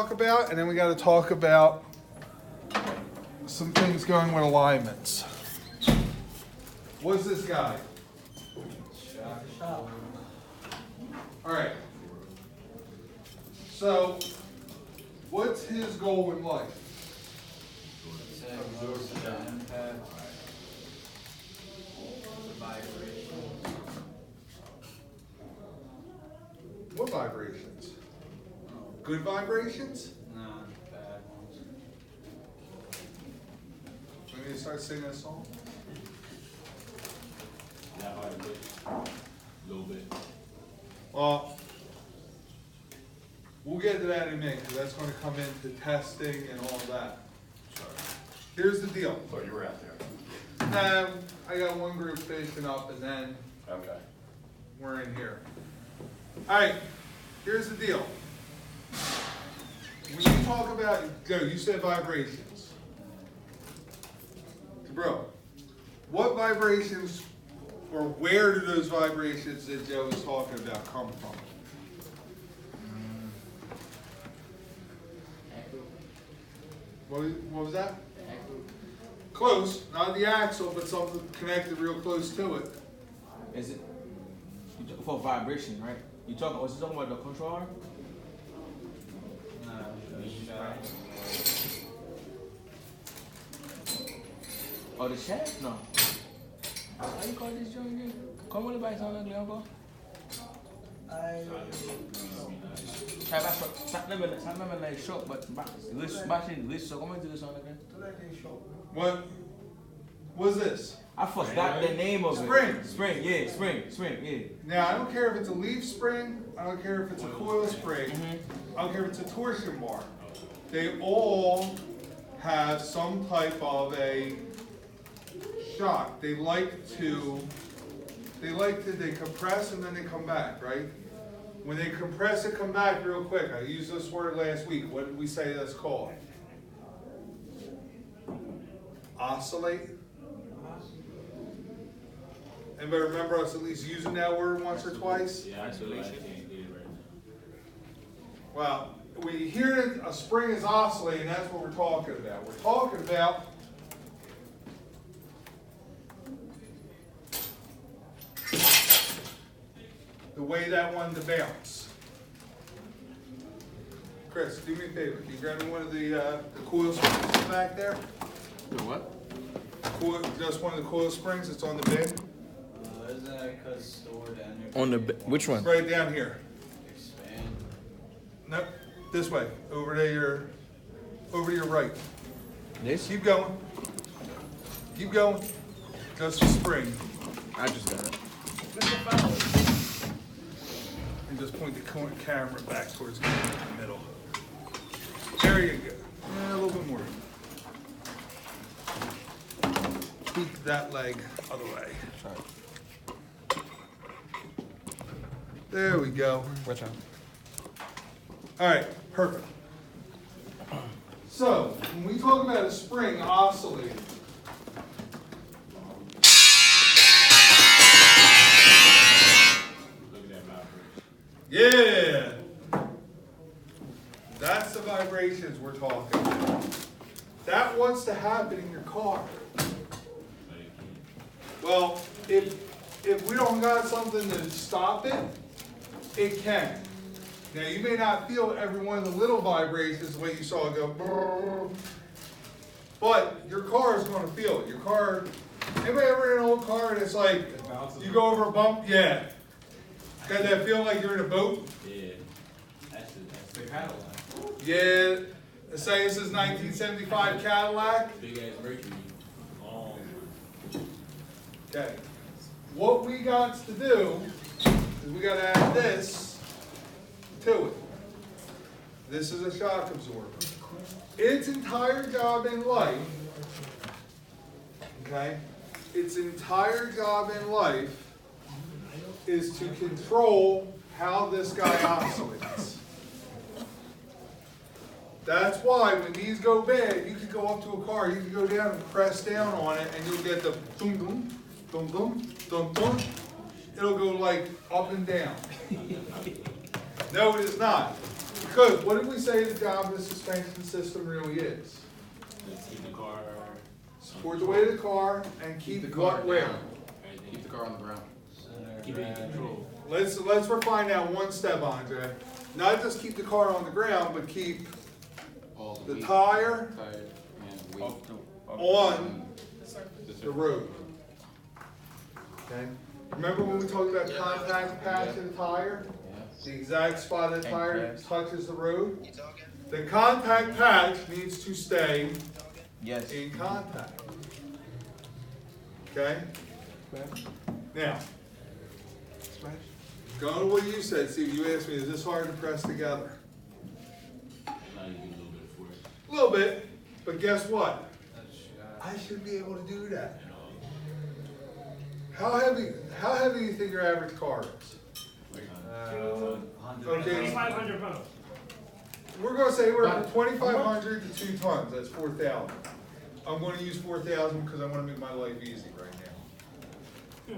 talk about, and then we got to talk about some things going with alignments. What's this guy? All right. So, what's his goal in life? What vibrations? Good vibrations? No, bad ones. We need to start singing a song? That hard a bit. A little bit. Well, we'll get to that in a minute, because that's going to come into testing and all of that. Sorry. Here's the deal. So you were out there. I got one group finishing up, and then Okay. we're in here. All right, here's the deal. When you talk about, Joe, you said vibrations. Bro, what vibrations, or where do those vibrations that Joe was talking about come from? What was that? Close, not the axle, but something connected real close to it. Is it for vibration, right? Was you talking about the controller? No, the shot. Or the shaft? No. How you call this joint again? Come on, back sound like Uncle. Sa mè like shop, but list so come on to the sound again. What was this? I forgot the name of Spring. it. Spring, yeah. Now, I don't care if it's a leaf spring, I don't care if it's a coil spring, I don't care if it's a torsion bar. They all have some type of a shock. They compress and then they come back, right? When they compress and come back real quick, I used this word last week. What did we say that's called? Oscillate. Anybody remember us at least using that word once or twice? Yeah, isolation. I can't get it right now. Well, we hear a spring is oscillating, that's what we're talking about. We're talking about the way that one to bounce. Chris, do me a favor. Can you grab me one of the coil springs back there? The what? Just one of the coil springs that's on the bin? Isn't that because stored down there? On the which one? Right down here. Expand. No, this way. Over to your right. This? Keep going. Keep going. Just a spring. I just got it. And just point the camera back towards the middle. There you go. Yeah, a little bit more. Keep that leg other way. There we go. Watch out. All right, perfect. So, when we talk about a spring oscillating, Look at that vibration. yeah, that's the vibrations we're talking about. That wants to happen in your car. No, you can't. Well, if we don't got something to stop it, it can. Now, you may not feel every one of the little vibrations the way you saw it go, brrr, but your car is going to feel it. Your car, anybody ever in an old car and it's like, you go over a bump? Yeah. Got that feeling like you're in a boat? Yeah. That's the Cadillac. Yeah. Let's say this is 1975 Cadillac. Big ass Mercury. Oh. Okay. What we got to do is we got to add this to it. This is a shock absorber. Its entire job in life, okay, its entire job in life is to control how this guy oscillates. That's why when these go bad, you can go up to a car, you can go down and press down on it, and you'll get the dum dum, dum dum, dum dum. It'll go like up and down. No, it is not. Because what did we say the job of the suspension system really is? Let's keep the car. Support the weight of the car and keep what weight? Keep the car on the ground. Center Keep it in gravity. control. Let's refine that one step, Andre. Not just keep the car on the ground, but keep All the weight, tire tire, and weight. on The the road. Okay? Remember when we talked about contact patch of the tire? The exact spot of the tire touches the road? The contact patch needs to stay Yes. in contact. Okay? Now, going to what you said, Steve, you asked me, is this hard to press together? Now you get a little bit of force. A little bit, but guess what? That's shot. I should be able to do that. How heavy do you think your average car is? 100 Okay. 2,500 pounds. We're gonna say we're from 2,500 to 2 tons, that's 4,000. I'm gonna use 4,000 because I wanna make my life easy right now.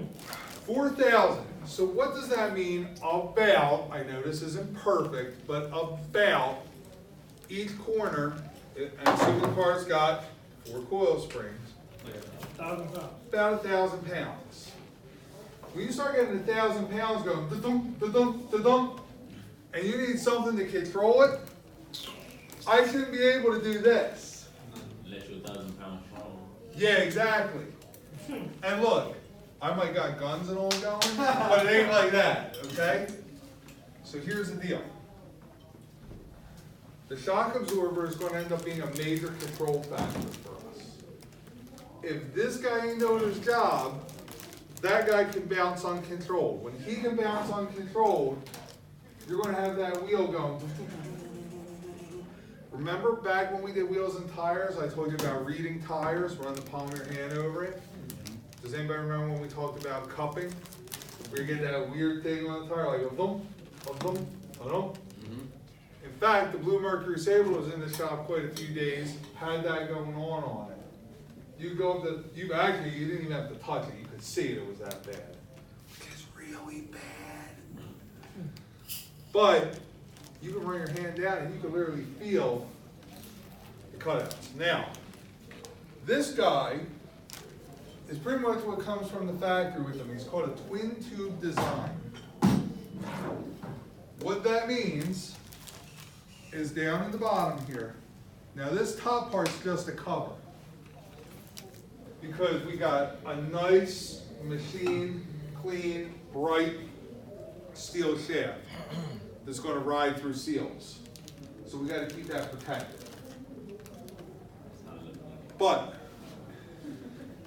4,000, so what does that mean about, I know this isn't perfect, but about each corner, and assuming the car's got 4 coil springs, 1,000 pounds. about 1,000 pounds. When you start getting 1,000 pounds going, da-dum, da-dum, da-dum, and you need something to control it, I shouldn't be able to do this. Let you 1,000 pounds strong. Yeah, exactly. And look, I might got guns and all going, but it ain't like that, okay? So here's the deal. The shock absorber is gonna end up being a major control factor for us. If this guy ain't doing his job, that guy can bounce uncontrolled. When he can bounce uncontrolled, you're gonna have that wheel going. Remember back when we did wheels and tires, I told you about reading tires, run the palm of your hand over it? Does anybody remember when we talked about cupping? Where you get that weird thing on the tire, like a thump, a thump, a thump? In fact, the Blue Mercury Sable was in the shop quite a few days, had that going on it. You go up the, you didn't even have to touch it, you could see it was that bad. It's really bad. But you can run your hand down and you can literally feel the cutouts. Now, this guy is pretty much what comes from the factory with him. He's called a twin tube design. What that means is down in the bottom here. Now this top part's just a cover. Because we got a nice, machine, clean, bright steel shaft that's gonna ride through seals. So we gotta keep that protected. But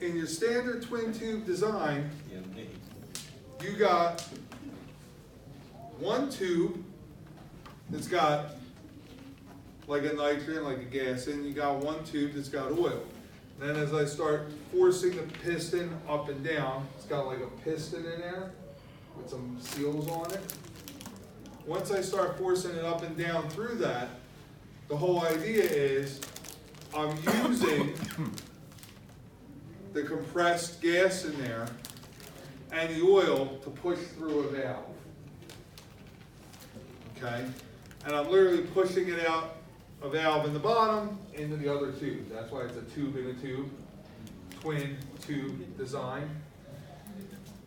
in your standard twin tube design, you got one tube that's got like a nitrogen, like a gas in, you got one tube that's got oil. Then as I start forcing the piston up and down, it's got like a piston in there with some seals on it. Once I start forcing it up and down through that, the whole idea is I'm using the compressed gas in there and the oil to push through a valve. Okay? And I'm literally pushing it out a valve in the bottom into the other tube. That's why it's a tube in a tube, twin tube design.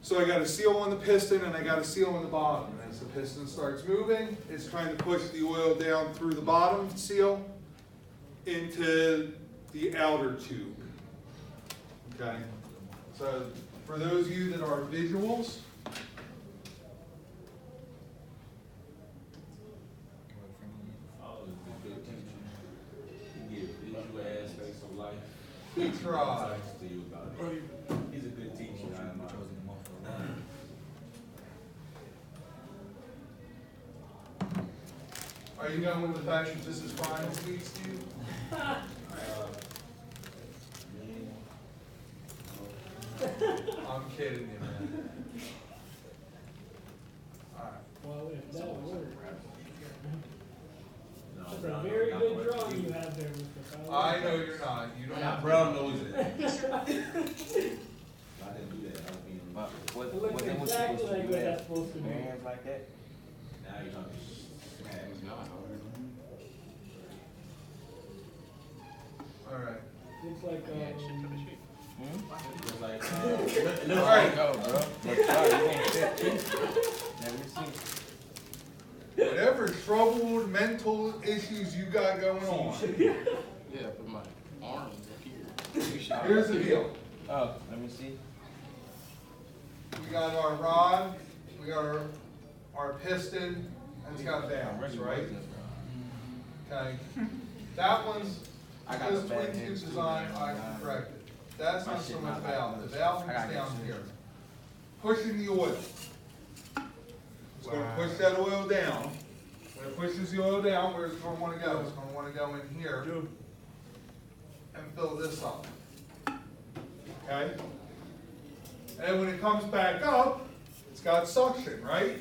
So I got a seal on the piston and I got a seal on the bottom. And as the piston starts moving, it's trying to push the oil down through the bottom seal into the outer tube. Okay? So for those of you that are visuals, he tried. He's a good teacher. Are you going with the fact that this is final speed, Steve? I'm kidding you, man. Alright. Well, if that works. That's a very good drawing you have there, Mr. Fowler. I know you're not, you don't have. Brown knows it. I didn't do that. I was being. But what, It looks what they was exactly supposed to like do what that? that's supposed to be. Bands like that? Now you're talking smack. All right. Looks like, It's like, Let's Alright. go, bro. Let's go. You ain't fit, too. Never seen. Whatever troubled mental issues you got going on, Yeah, put my arms up here. here's the deal. Oh, let me see. We got our rod, we got our piston, and it's got valves, right? Okay. That one's, I got because the bad twin tube hands, too, design, man. I can correct it. That's My not shit so much not valve, the like valve this. I is gotta down get here. serious. Pushing the oil. It's gonna push that oil down. When it pushes the oil down, where's it gonna wanna go? It's gonna wanna go in here and fill this up. Okay? And when it comes back up, it's got suction, right?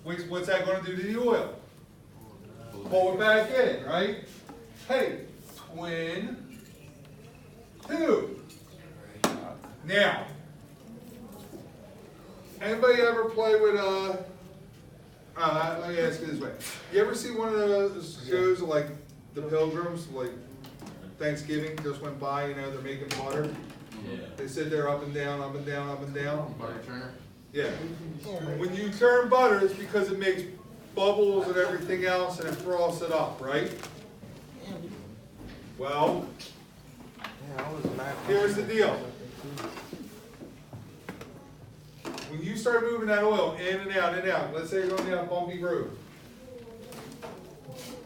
What's that gonna do to the oil? Pull it back in, right? Hey, twin tube. Now, anybody ever play with let me ask you this way. You ever see one of those shows like the Pilgrims, like Thanksgiving just went by, you know, they're making butter? yeah. They sit there up and down, up and down, up and down? Butter churner. Yeah. When you churn butter, it's because it makes bubbles and everything else and it froths it up, right? Well, here's the deal. When you start moving that oil in and out, let's say you're going down a bumpy road.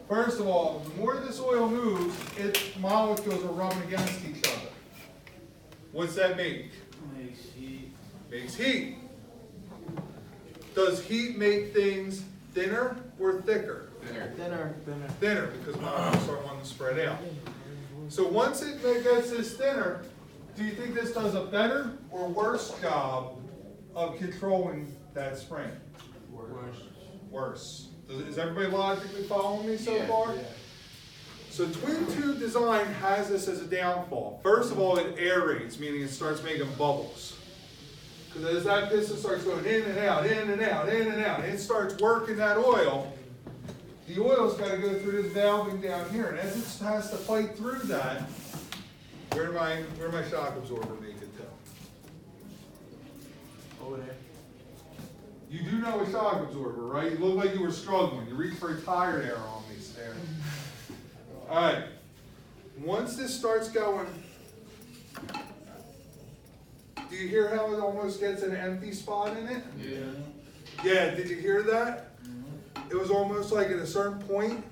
First of all, the more this oil moves, its molecules are rubbing against each other. What's that make? Makes heat. Does heat make things thinner or thicker? Thinner. Thinner, because molecules start wanting to spread out. So once it gets this thinner, do you think this does a better or worse job of controlling that spring? Worse. Is everybody logically following me so far? So twin tube design has this as a downfall. First of all, it aerates, meaning it starts making bubbles. Because as that piston starts going in and out, in and out, in and out, it starts working that oil. The oil's got to go through this valving down here, and as it has to fight through that, where my shock absorber make it to? Over there. You do know a shock absorber, right? You look like you were struggling. You reached for a tire there on me, Sarah. All right. Once this starts going, do you hear how it almost gets an empty spot in it? Yeah. Yeah, did you hear that? It was almost like at a certain point,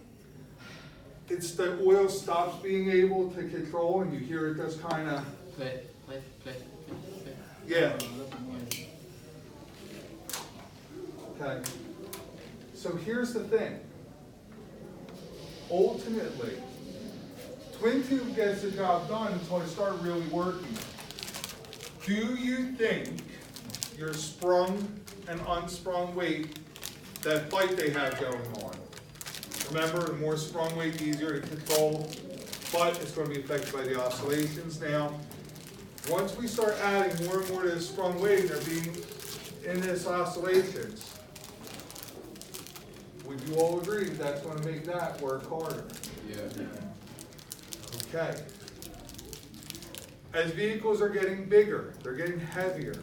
it's the oil stops being able to control and you hear it just kind of, Play. yeah. Okay. So here's the thing. Ultimately, twin tube gets the job done until I start really working. Do you think your sprung and unsprung weight, that fight they have going on? Remember, the more sprung weight, the easier to control, but it's going to be affected by the oscillations now. Once we start adding more and more to the sprung weight, they're being in this oscillations. Would you all agree that that's going to make that work harder? Yeah. Okay. As vehicles are getting bigger, they're getting heavier.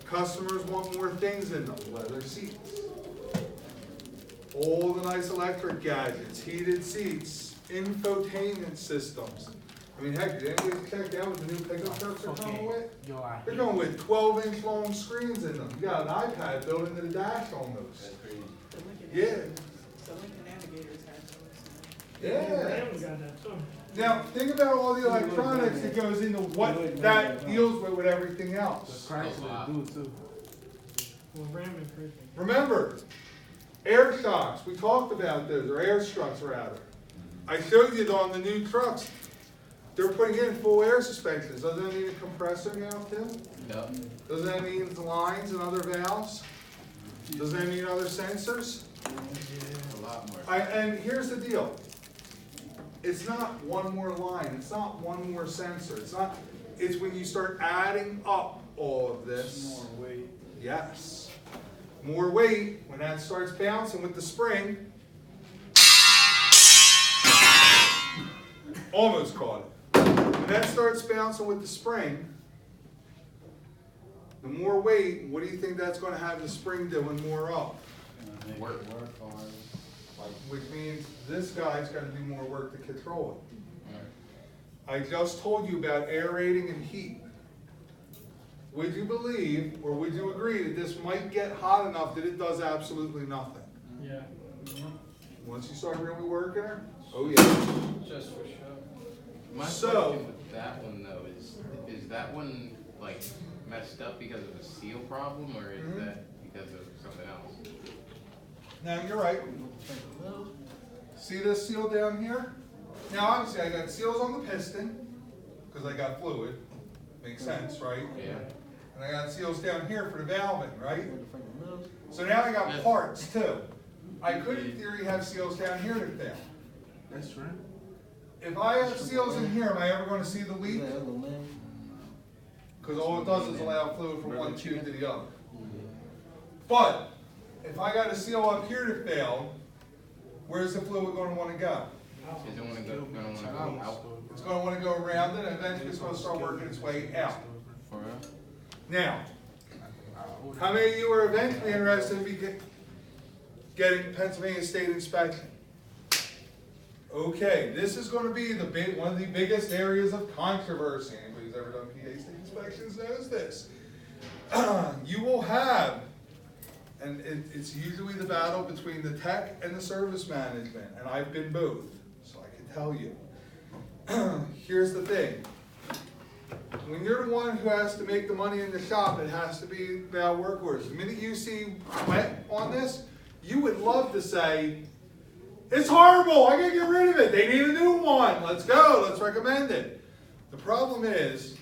Customers want more things in them, leather seats. All the nice electric gadgets, heated seats, infotainment systems. I mean, heck, did anybody check out what the new pickup trucks are coming with? They're going with 12-inch long screens in them. You got an iPad built into the dash on those. That's crazy. Yeah. The Lincoln Navigators had those. Yeah. Rams got that too. Now, think about all the electronics that goes into what that deals with everything else. Chrysler do too. Well, Ram and Christian. Remember, air shocks, we talked about those, or air struts rather. I showed you on the new trucks, they're putting in full air suspensions. Doesn't that mean a compressor now, Tim? No. Doesn't that mean lines and other valves? Doesn't that mean other sensors? A lot more. And here's the deal. It's not one more line, it's not one more sensor, it's when you start adding up all of this. More weight. Yes. More weight, when that starts bouncing with the spring, Almost caught it. When that starts bouncing with the spring, the more weight, what do you think that's gonna have the spring doing more of? Work. Which means this guy's gonna do more work to control it. I just told you about aerating and heat. Would you believe, or would you agree that this might get hot enough that it does absolutely nothing? Yeah. Once you start really working it, oh yeah. Just for show. My So- question with that one though is that one like messed up because of a seal problem, or is Mhm. that because of something else? Now, you're right. See this seal down here? Now, obviously, I got seals on the piston, because I got fluid. Makes sense, right? Yeah. And I got seals down here for the valving, right? So now I got parts too. I could, in theory, have seals down here to fail. That's right. If I have seals in here, am I ever gonna see the leak? Because all it does is allow fluid from one tube to the other. But, if I got a seal up here to fail, where's the fluid gonna wanna go? Is it gonna wanna go out It's gonna wanna go around it, and eventually it's gonna start working its way out. for real? Now, how many of you are eventually interested in getting Pennsylvania State inspection? Okay, this is gonna be one of the biggest areas of controversy. Anybody who's ever done PA State inspections knows this. You will have, and it's usually the battle between the tech and the service management, and I've been both, so I can tell you. Here's the thing. When you're the one who has to make the money in the shop, it has to be about work orders. The minute you see wet on this, you would love to say, it's horrible, I gotta get rid of it, they need a new one, let's go, let's recommend it. The problem is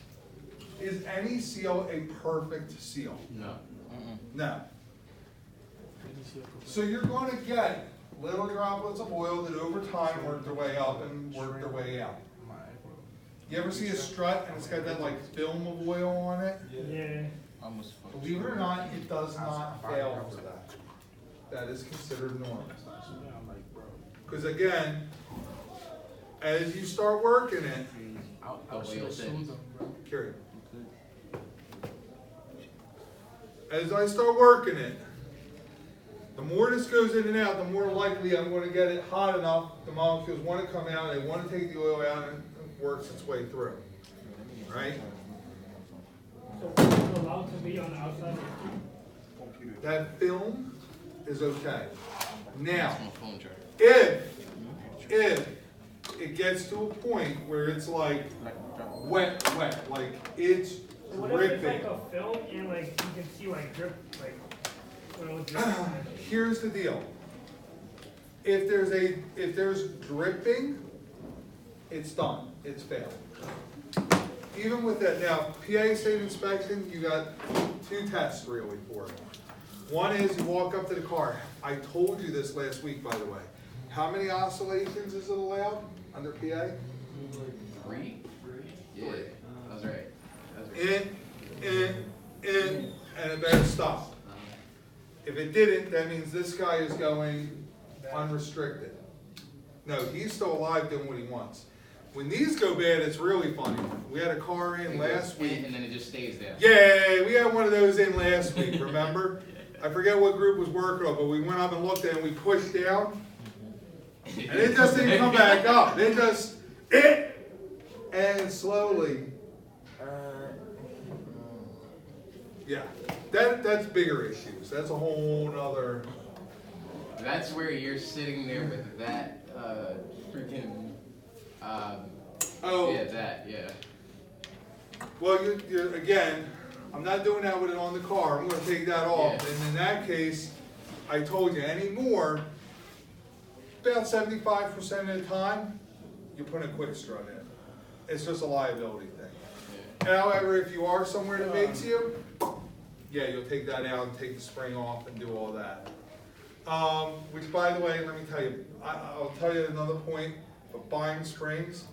any seal a perfect seal? No. No. So you're gonna get little droplets of oil that over time work their way up and work their way out. You ever see a strut and it's got that like film of oil on it? Yeah. Almost. Believe it or not, it does not fail for that. That is considered normal. Because again, as you start working it, Out the oil thins. carry. As I start working it, the more this goes in and out, the more likely I'm going to get it hot enough. The molecules want to come out, they want to take the oil out, and it works its way through. Right? So it's allowed to be on the outside of the tube? That film is okay. Now, That's my phone charger. if it gets to a point where it's like wet, like it's What if it's dripping. like a film and like you can see like drip, like oil drip? Here's the deal. If there's dripping, it's done. It's failed. Even with that, now PA State inspection, you got two tests really for it. One is you walk up to the car. I told you this last week, by the way. How many oscillations is it allowed under PA? 3? Yeah, that's right. That's right. In, and it better stop. If it didn't, that means this guy is going unrestricted. No, he's still alive doing what he wants. When these go bad, it's really funny. We had a car in last week. And then it just stays there. Yeah, we had one of those in last week, remember? I forget what group was working on, but we went up and looked at it and we pushed down. And it just didn't come back up. And slowly. Yeah, that's bigger issues. That's a whole nother. That's where you're sitting there with that, freaking, Oh, yeah, that, yeah. well, you're again, I'm not doing that with it on the car. I'm gonna take that off. Yeah. And in that case, I told you, anymore, about 75% of the time, you put a quick strut in. It's just a liability thing. However, if you are somewhere that makes you, yeah, you'll take that out and take the spring off and do all that. Which, by the way, let me tell you, I'll tell you another point, but buying springs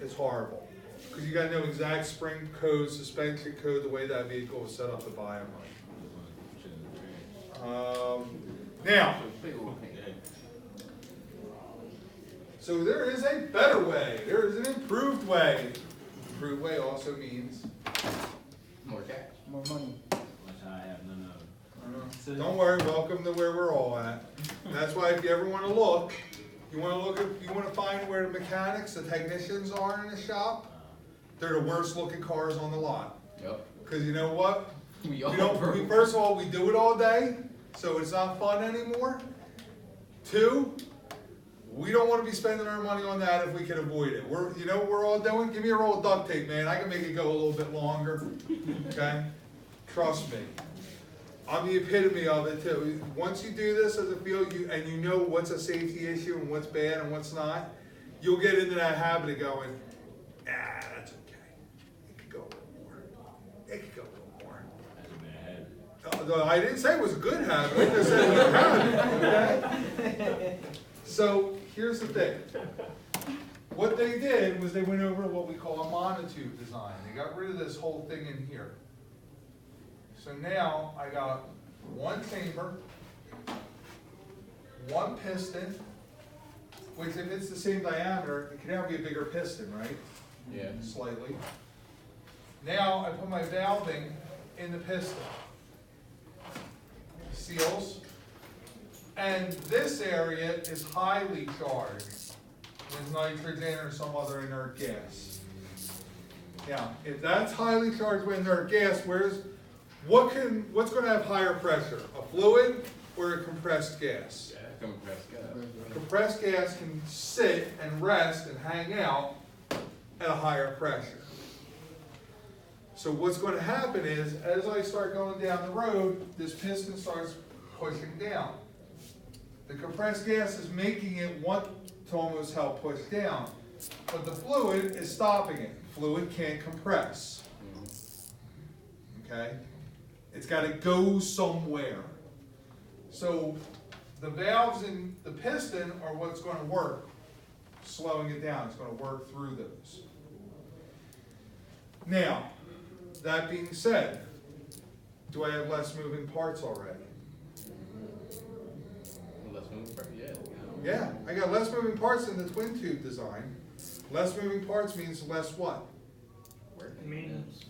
is horrible. Because you gotta know exact spring code, suspension code, the way that vehicle was set up to buy them. Now, So there is a better way. There is an improved way. Improved way also means, More cash. More money. Which I have none of it. don't worry, welcome to where we're all at. And that's why if you ever wanna look, you wanna find where the mechanics, the technicians are in the shop, they're the worst looking cars on the lot. Yep. Cause you know what? We First of all, we do it all day, so it's not fun anymore. Two, we don't wanna be spending our money on that if we can avoid it. You know what we're all doing? Give me a roll of duct tape, man, I can make it go a little bit longer, okay? Trust me. I'm the epitome of it too. Once you do this as a field, and you know what's a safety issue and what's bad and what's not, you'll get into that habit of going, that's okay. It could go a little more. It could go a little more. That's a bad habit. I didn't say it was a good habit, I just said it was a habit, okay? So, here's the thing. What they did was they went over what we call a monotube design. They got rid of this whole thing in here. So now I got one chamber, one piston, which if it's the same diameter, it can now be a bigger piston, right? Yeah. Slightly. Now I put my valving in the piston. Seals. And this area is highly charged with nitrogen or some other inert gas. Now, if that's highly charged with inert gas, what's gonna have higher pressure? A fluid or a compressed gas? Compressed gas. Compressed gas can sit and rest and hang out at a higher pressure. So what's going to happen is, as I start going down the road, this piston starts pushing down. The compressed gas is making it want to almost help push down, but the fluid is stopping it. Fluid can't compress. Okay? It's got to go somewhere. So the valves in the piston are what's going to work, slowing it down. It's going to work through those. Now, that being said, do I have less moving parts already? Let's move for yeah. Yeah, I got less moving parts in the twin tube design. Less moving parts means less what? Maintenance.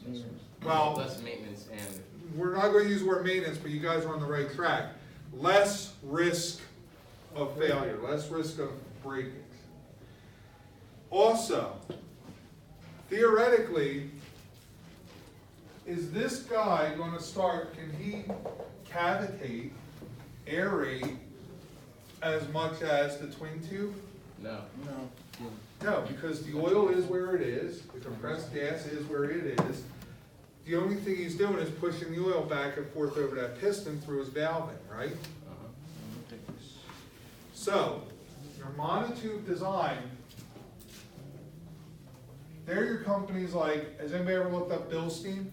Well, Less maintenance and we're not going to use the word maintenance, but you guys are on the right track. Less risk of failure, less risk of breakage. Also, theoretically, is this guy going to start, can he cavitate, aerate as much as the twin tube? no. No. No, because the oil is where it is, the compressed gas is where it is. The only thing he's doing is pushing the oil back and forth over that piston through his valving, right? So, your monotube design, there are your companies like, has anybody ever looked up Bilstein?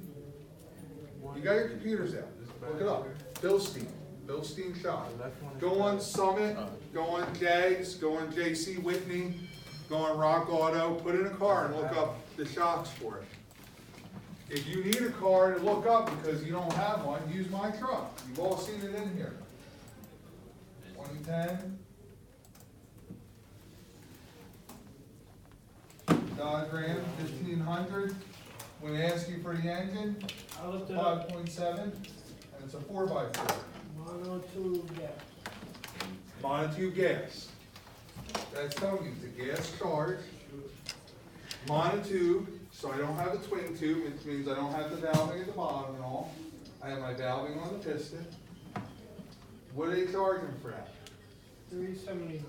You got your computers out, look it up. Bilstein shop. Go on Summit, go on Jags, go on JC Whitney, go on Rock Auto, put in a car and look up the shocks for it. If you need a car to look up because you don't have one, use my truck. You've all seen it in here. 2010. Dodge Ram 1500. When they ask you for the engine, I looked it up. 5.7, and it's a 4x4. Monotube, yeah. Monotube gas. That's telling you it's a gas charge. Monotube, so I don't have a twin tube, which means I don't have the valving at the bottom and all. I have my valving on the piston. What are they charging for that? $379.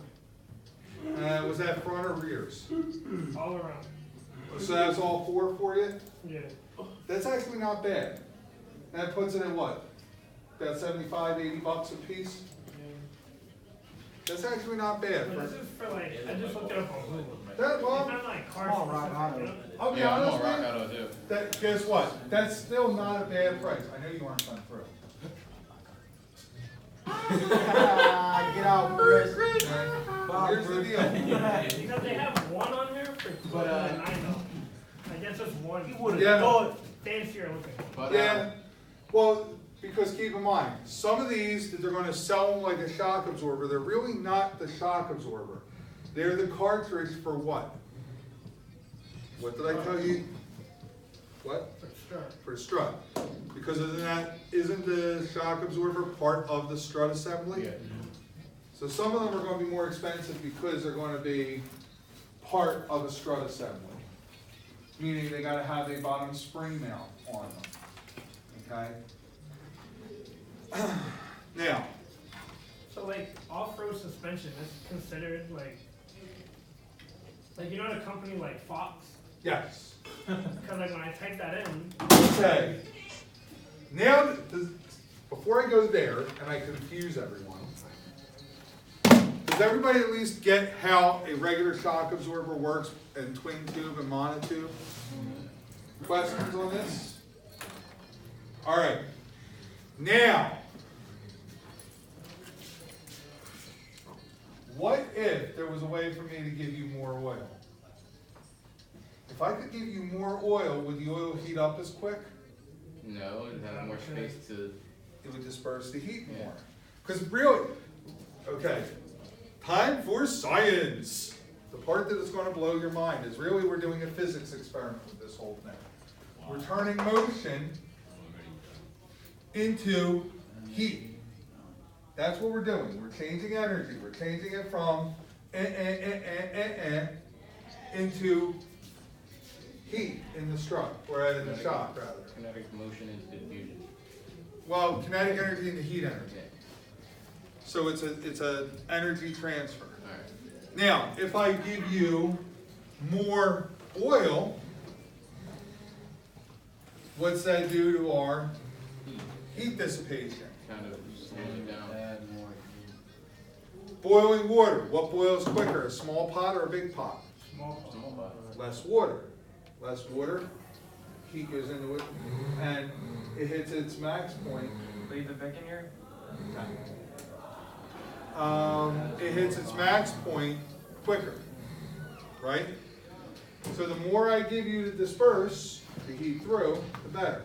Was that front or rears? All around. So that's all four for you? Yeah. That's actually not bad. That puts it at what? About 75, 80 bucks a piece? That's actually not bad. But this is for like, I just looked it up on Google. That, It's well, not like car Come on, Rock specific, you Auto. know? I'll be Yeah, I'm honest, on Rock man. Auto too. That, guess what? That's still not a bad price. I know you aren't done through. Get out, Chris. Here's the deal. Because they have one on there for $12.99. I guess it's one. Yeah. Fancier looking. But Yeah, well, because keep in mind, some of these that they're gonna sell them like a shock absorber, they're really not the shock absorber. They're the cartridge for what? What did I tell you? What? For sure. For strut. Because isn't the shock absorber part of the strut assembly? Yeah. So some of them are gonna be more expensive because they're gonna be part of a strut assembly. Meaning they gotta have a bottom spring mount on them, okay? Now, So like off-road suspension is considered like you know the company like Fox? yes, Because like when I type that in, okay. Now, before I go there, and I confuse everyone, does everybody at least get how a regular shock absorber works in twin tube and monotube? Questions on this? All right. Now, what if there was a way for me to give you more oil? If I could give you more oil, would the oil heat up as quick? No, it'd have more space to, It would disperse the heat Yeah. more. Because really, okay, time for science. The part that is going to blow your mind is really we're doing a physics experiment with this whole thing. We're turning motion into heat. That's what we're doing. We're changing energy. We're changing it from into heat in the strut, or in the shock rather. kinetic motion into diffusion. Well, kinetic energy into heat energy. Okay, So it's a energy transfer. alright. Now, if I give you more oil, what's that do to our heat dissipation? Kind of slow it down. Add more. Boiling water, what boils quicker, a small pot or a big pot? small. Small bottle. Less water. Less water, heat goes into it, and it hits its max point. Leave the Vic in here? It hits its max point quicker, right? So the more I give you to disperse the heat through, the better.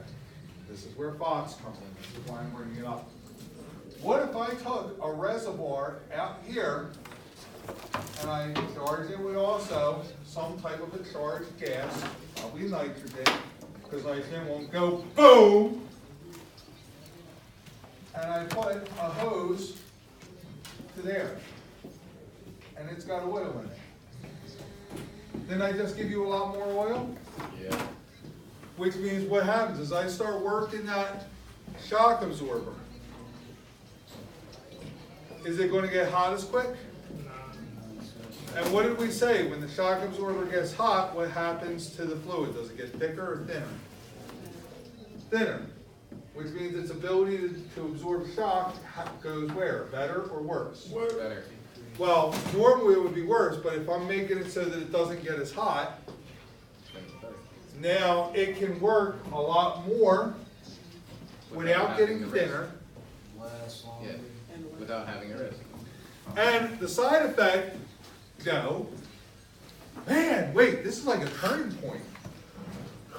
This is where Fox comes in. This is why I'm bringing it up. What if I took a reservoir out here and I charge it with also some type of a charged gas, probably nitrogen, because nitrogen won't go boom, and I put a hose to there, and it's got oil in it. Then I just give you a lot more oil, Yeah. which means what happens is I start working that shock absorber. Is it going to get hot as quick? And what did we say? When the shock absorber gets hot, what happens to the fluid? Does it get thicker or thinner? Thinner. Which means its ability to absorb shock goes where? Better or worse? Better. Well, normally it would be worse, but if I'm making it so that it doesn't get as hot, now it can work a lot more without getting having the risk. thinner. Last longer. Yeah, without having a risk. And the side effect, go, man, wait, this is like a turning point.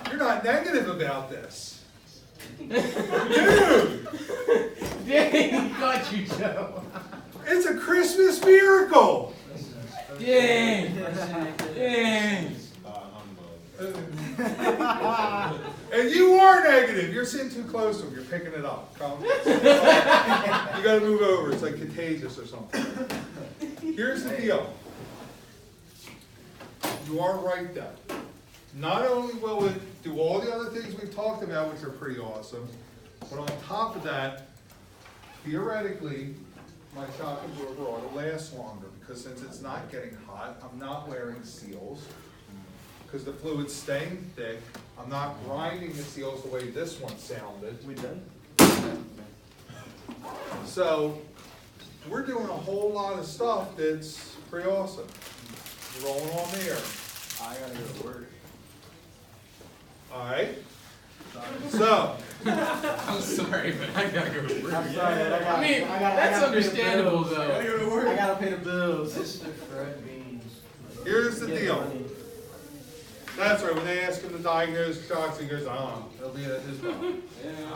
You're not negative about this. Dude, Dang, got you, Joe. it's a Christmas miracle. Dang. Dang. And you are negative. You're sitting too close to him. You're picking it up. Calm down. You gotta move over. It's like contagious or something. Here's the deal. You are right though. Not only will it do all the other things we've talked about, which are pretty awesome, but on top of that, theoretically, my shock absorber ought to last longer, because since it's not getting hot, I'm not wearing seals, because the fluid's staying thick. I'm not grinding the seals the way this one sounded. We done? So, we're doing a whole lot of stuff that's pretty awesome. Rolling on the air. I gotta go to work. All right? So, I'm sorry, but I gotta go to work. I'm sorry, but I I mean, gotta that's pay the understandable bills. though. I gotta pay the bills. Mr. Fred Beans. here's the Get deal. money. That's right, when they ask him to diagnose shocks, he goes, I don't know, it'll be at his problem.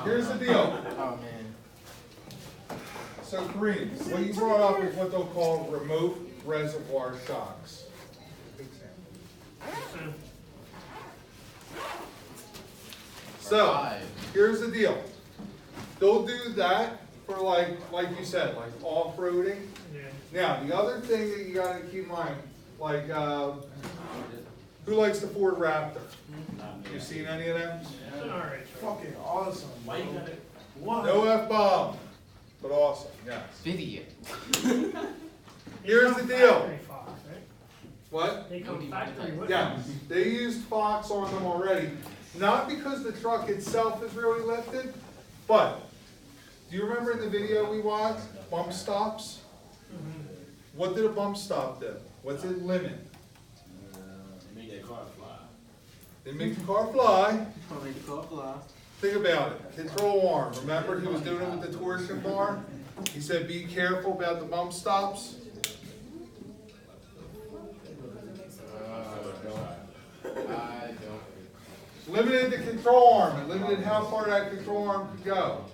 Here's the deal. Oh, man. So Kareem, what you brought up is what they'll call remote reservoir shocks. So, Five. here's the deal. They'll do that for like you said, like off-roading. Yeah. Now, the other thing that you gotta keep in mind, like, who likes the Ford Raptor? You seen any of them? It's an alright truck. Fucking awesome. Why you got it? No F-bomb, but awesome, yes. Video. Here's the deal. Factory Fox, right? What? They come factory with Yeah, them. they used Fox on them already, not because the truck itself is really lifted, but, do you remember in the video we watched, bump stops? What did a bump stop do? What's it limit? Make that car fly. They make the car fly. Make the car fly. Think about it, control arm, remember he was doing it with the torsion bar? He said be careful about the bump stops. I don't. Limited the control arm, it limited how far that control arm could go.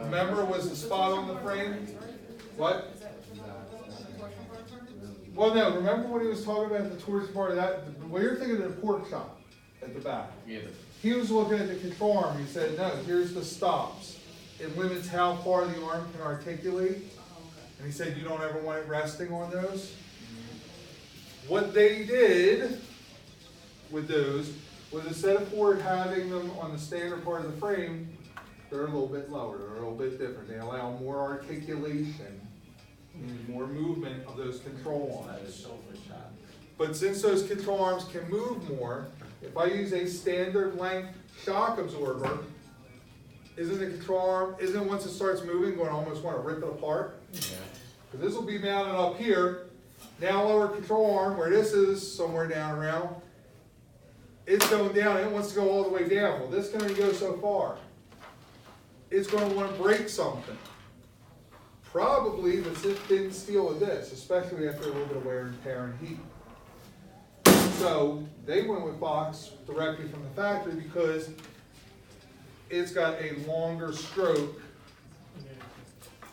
Remember it was the spot on the frame? What? Well, no, remember when he was talking about the torsion bar, well, you're thinking of the pork chop at the back. Yeah. He was looking at the control arm, he said, no, here's the stops. It limits how far the arm can articulate. And he said, you don't ever want it resting on those. What they did with those was instead of Ford having them on the standard part of the frame, they're a little bit lower, they're a little bit different. They allow more articulation, meaning more movement of those control arms. But since those control arms can move more, if I use a standard length shock absorber, isn't the control arm, isn't once it starts moving, going to almost want to rip it apart? Yeah. Because this will be mounted up here. Now lower control arm, where this is, somewhere down around, it's going down, it wants to go all the way down. Well, this can only go so far. It's going to want to break something. Probably the thin steel of this, especially after a little bit of wear and tear and heat. So they went with Fox directly from the factory because it's got a longer stroke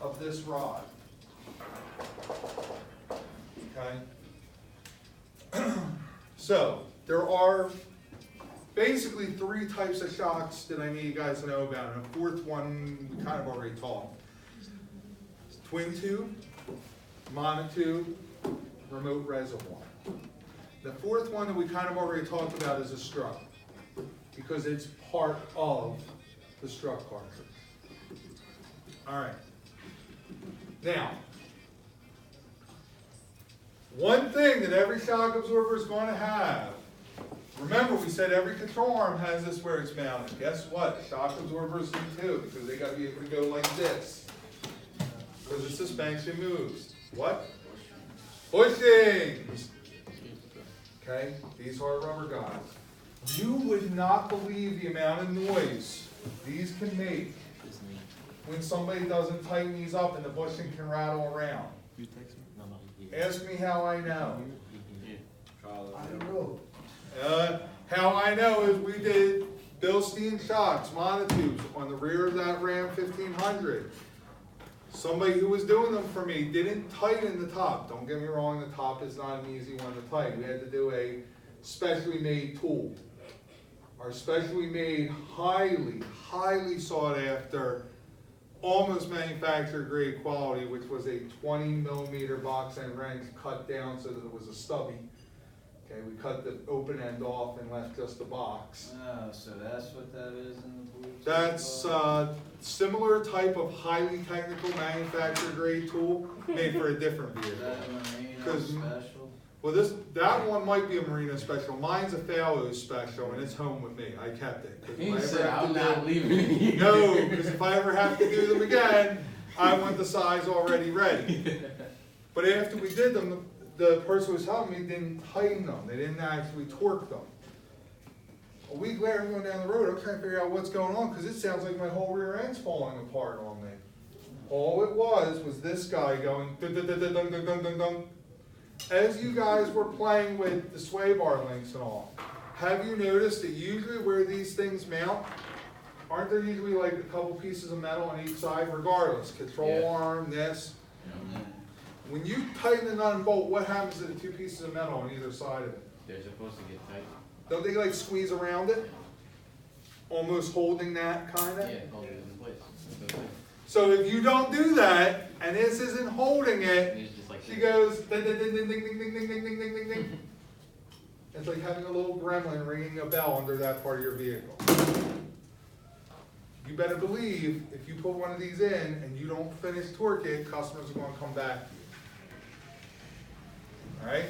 of this rod. Okay? So there are basically three types of shocks that I need you guys to know about, and a fourth one we kind of already talked. Twin tube, monotube, remote reservoir. The fourth one that we kind of already talked about is a strut, because it's part of the strut cartridge. All right. Now, one thing that every shock absorber is going to have, remember we said every control arm has this where it's mounted. Guess what? Shock absorbers do too, because they got to be able to go like this. Because the suspension moves. What? Bushings! Okay, these are rubber guys. You would not believe the amount of noise these can make when somebody doesn't tighten these up and the bushing can rattle around. You text me? No, no. Ask me how I know. I know. How I know is we did Bilstein shocks, monotubes on the rear of that Ram 1500. Somebody who was doing them for me didn't tighten the top. Don't get me wrong, the top is not an easy one to tighten. We had to do a specially made tool. Our specially made, highly sought after, almost manufacturer grade quality, which was a 20 millimeter box end wrench cut down so that it was a stubby. Okay, we cut the open end off and left just the box. Oh, so that's what that is in the blue? That's similar type of highly technical manufacturer grade tool made for a different Is vehicle. that a Marino 'Cause- special? Well, that one might be a Marino special. Mine's a Falo special, and it's home with me. I kept it. 'Cause if He I ever said, have I'm to not leaving you. No, because if I ever have to do them again, I want the size already ready. But after we did them, the person who was helping me didn't tighten them. They didn't actually torque them. A week later, I'm going down the road, I'm trying to figure out what's going on, because it sounds like my whole rear end's falling apart on me. All it was this guy going dun dun dun dun dun dun dun dun dun. As you guys were playing with the sway bar links and all, have you noticed that usually where these things mount, aren't there usually like a couple pieces of metal on each side, regardless, control Yeah. arm, this? When you tighten the nut and bolt, what happens to the two pieces of metal on either side of it? They're supposed to get tight. Don't they like squeeze around it? Almost holding that kinda? Yeah, hold it in place. That's the thing. So if you don't do that, and this isn't holding it, And it's just like she this. goes ding ding ding ding ding ding ding ding ding ding ding ding ding. It's like having a little gremlin ringing a bell under that part of your vehicle. You better believe if you put one of these in and you don't finish torque it, customers are gonna come back to you. Alright?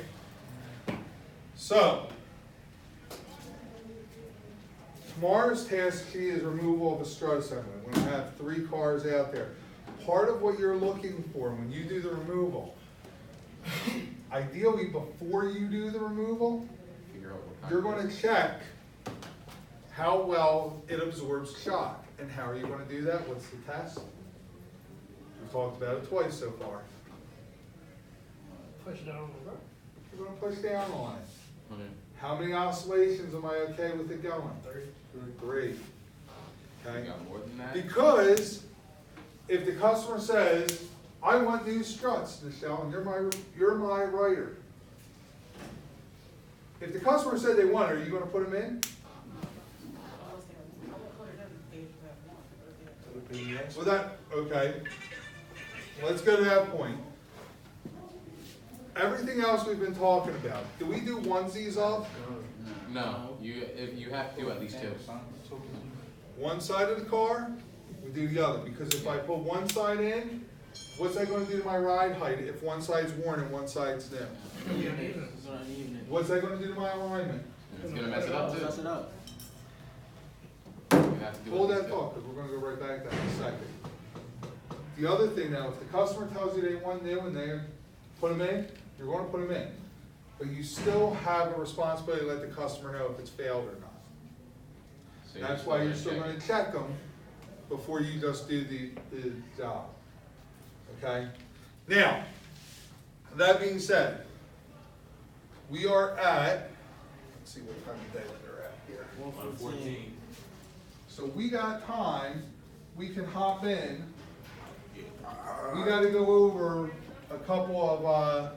So, tomorrow's task sheet is removal of a strut assembly. We're gonna have 3 cars out there. Part of what you're looking for when you do the removal, ideally before you do the removal, Figure out what kind you're of- gonna check how well it absorbs shock. And how are you gonna do that? What's the test? We've talked about it twice so far. Push it down on the road. You're gonna push down on it. Okay. How many oscillations am I okay with it going? 3. You Okay? got more than that? Because if the customer says, I want new struts, Michelle, and you're my writer. If the customer said they want it, are you gonna put them in? Well, that, okay. Let's go to that point. Everything else we've been talking about, do we do onesies of? No, you have to do at least 2. One side of the car, we do the other, because if I put one side in, what's that gonna do to my ride height if one side's worn and one side's new? What's that gonna do to my alignment? It's gonna mess it up too. Mess it up. You have to do Hold at that least thought, because we're gonna go right back to that in a second. The other thing now, if the customer tells you they want new and they put them in, you're gonna put them in. But you still have a responsibility to let the customer know if it's failed or not. So That's why you're still gonna check them before you just do the job. Okay? Now, that being said, we are at, let's see what time of day they're at here. 114. So we got time, we can hop in. We gotta go over a couple of,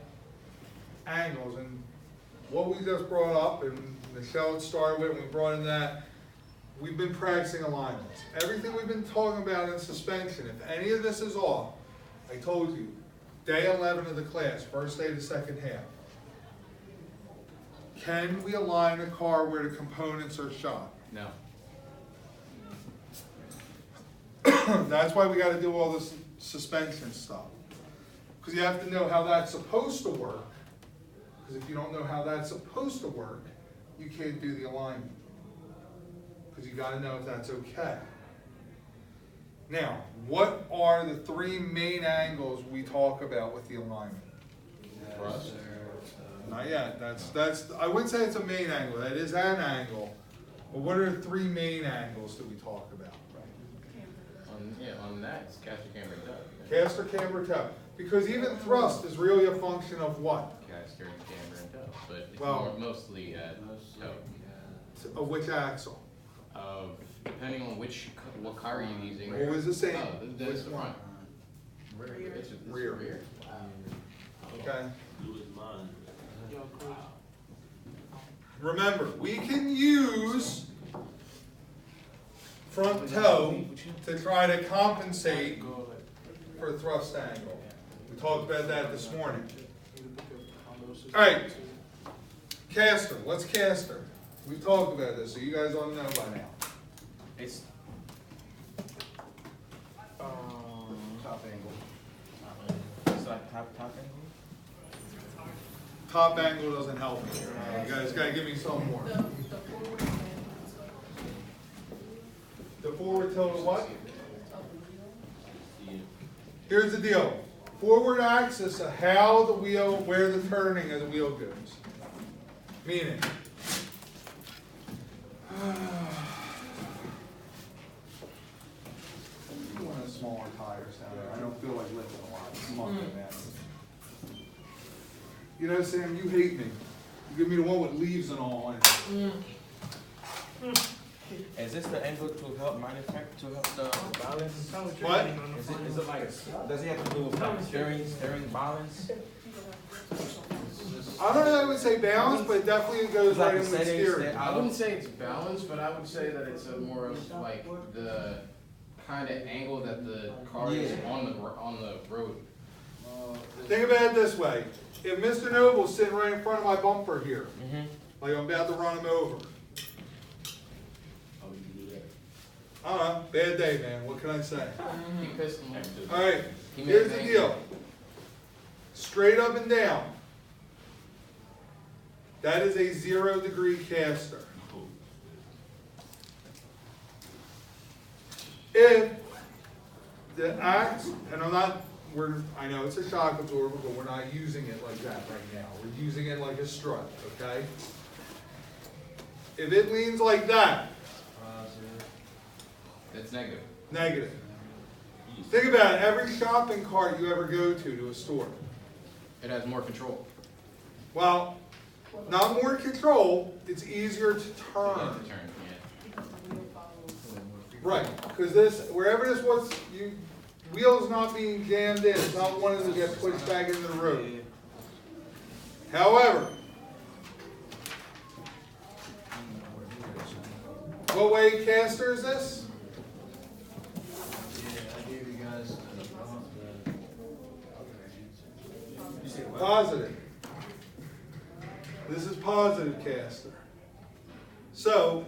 angles, and what we just brought up, and Michelle had started with, and we brought in that, we've been practicing alignments. Everything we've been talking about in suspension, if any of this is off, I told you, day 11 of the class, first day of the second half. Can we align a car where the components are shot? No. That's why we gotta do all this suspension stuff. Because you have to know how that's supposed to work. Because if you don't know how that's supposed to work, you can't do the alignment. Because you gotta know if that's okay. Now, what are the 3 main angles we talk about with the alignment? Thrust. Not yet, that's, I wouldn't say it's a main angle, that is an angle. But what are the 3 main angles that we talk about? On that, it's caster, camber, and toe. Caster, camber, toe. Because even thrust is really a function of what? Caster, camber, and toe, but it's Well- mostly at toe. Of which axle? Depending on what car you're using. Always the same. Oh, that's Which the one? front. It's Rear. rear. Okay. Blue is mine. Remember, we can use front toe to try to compensate for thrust angle. We talked about that this morning. Alright, caster, what's caster? We talked about this, so you guys all know by now. It's top angle. It's like top angle. Top angle doesn't help me. You guys gotta give me some more. The forward tilt is what? Here's the deal. Forward axis of how the wheel, where the turning of the wheel goes. Meaning, one of the smaller tires down there. I don't feel like lifting a lot. Come on, man. You know, Sam, you hate me. You give me the one with leaves and all on it. Is this the angle to help manufacture, to help the balance? Tell what you're What? getting on the Is it final. like, does it have to do with like steering balance? I don't know if I would say balance, but it definitely goes It's like right the in with settings steering. that- I wouldn't say it's balanced, but I would say that it's a more of like the kind of angle that the car is Yeah. on the road. Think about it this way. If Mr. Noble's sitting right in front of my bumper here, Mm-hmm. like I'm about to run him over, How would you do that? I don't know, bad day, man, what can I say? He pissed him off. Alright, He made here's the an deal. Straight up and down. That is a 0-degree caster. If the axe, and I know it's a shock absorber, but we're not using it like that right now. We're using it like a strut, okay? If it leans like that, That's negative. negative. Think about it, every shopping cart you ever go to a store. It has more control. Well, not more control, it's easier to To turn. turn, yeah. Right, because this, wherever this was, wheels not being jammed in, it's not wanting to get pushed back into the road. However, what way caster is this? Yeah, I gave you guys Positive. This is positive caster. So,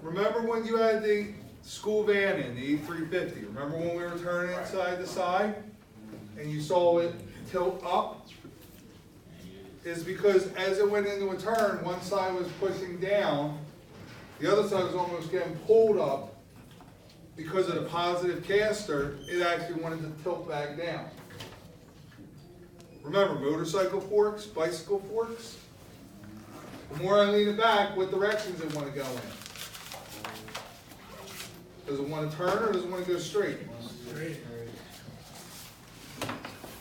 remember when you had the school van in, the E350? Remember when we were turning it side to side? And you saw it tilt up? Is because as it went into a turn, one side was pushing down, the other side was almost getting pulled up. Because of the positive caster, it actually wanted to tilt back down. Remember, motorcycle forks, bicycle forks? The more I lean it back, what directions it want to go in? Does it want to turn or does it want to go straight? Straight.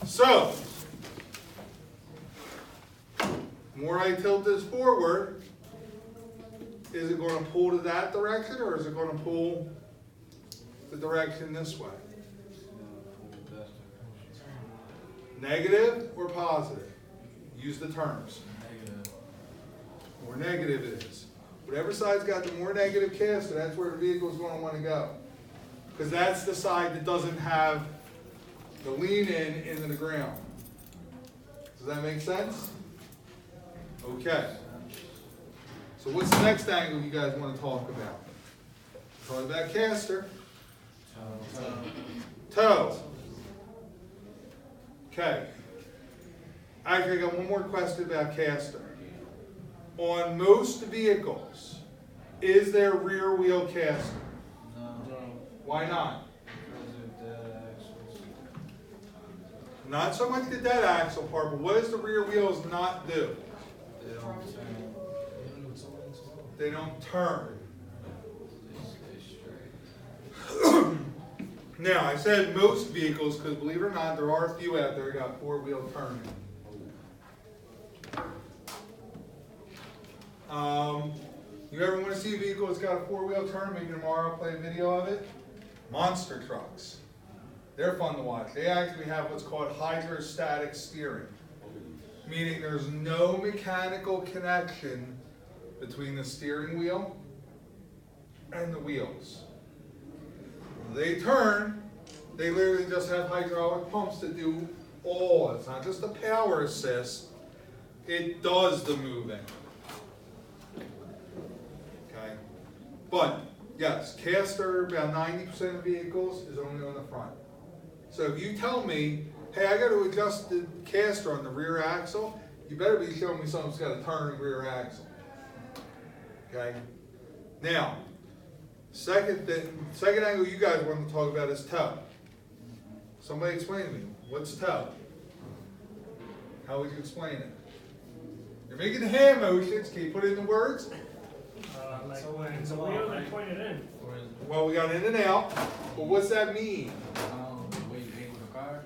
So, the more I tilt this forward, is it going to pull to that direction or is it going to pull the direction this way? Negative or positive? Use the terms. More negative it is. Whatever side's got the more negative caster, that's where the vehicle's going to want to go. Because that's the side that doesn't have the lean in into the ground. Does that make sense? Okay. So what's the next angle you guys want to talk about? Talk about caster. Toe. Okay. Actually, I got one more question about caster. On most vehicles, is there rear wheel caster? Why not? Not so much the dead axle part, but what does the rear wheels not do? They don't turn. Now, I said most vehicles, because believe it or not, there are a few out there that got four-wheel turning. You ever want to see a vehicle that's got a four-wheel turn? Maybe tomorrow I'll play a video of it. Monster trucks. They're fun to watch. They actually have what's called hydrostatic steering, meaning there's no mechanical connection between the steering wheel and the wheels. When they turn, they literally just have hydraulic pumps that do all. It's not just a power assist, it does the moving. Okay? But, yes, caster, about 90% of vehicles is only on the front. So if you tell me, hey, I got to adjust the caster on the rear axle, you better be showing me something that's got a turning rear axle. Okay? Now, second angle you guys want to talk about is toe. Somebody explain to me, what's toe? How would you explain it? You're making hand motions, can you put it into words? Like when the wheels are pointed in. Well, we got in and out, but what's that mean? the way you angle the car,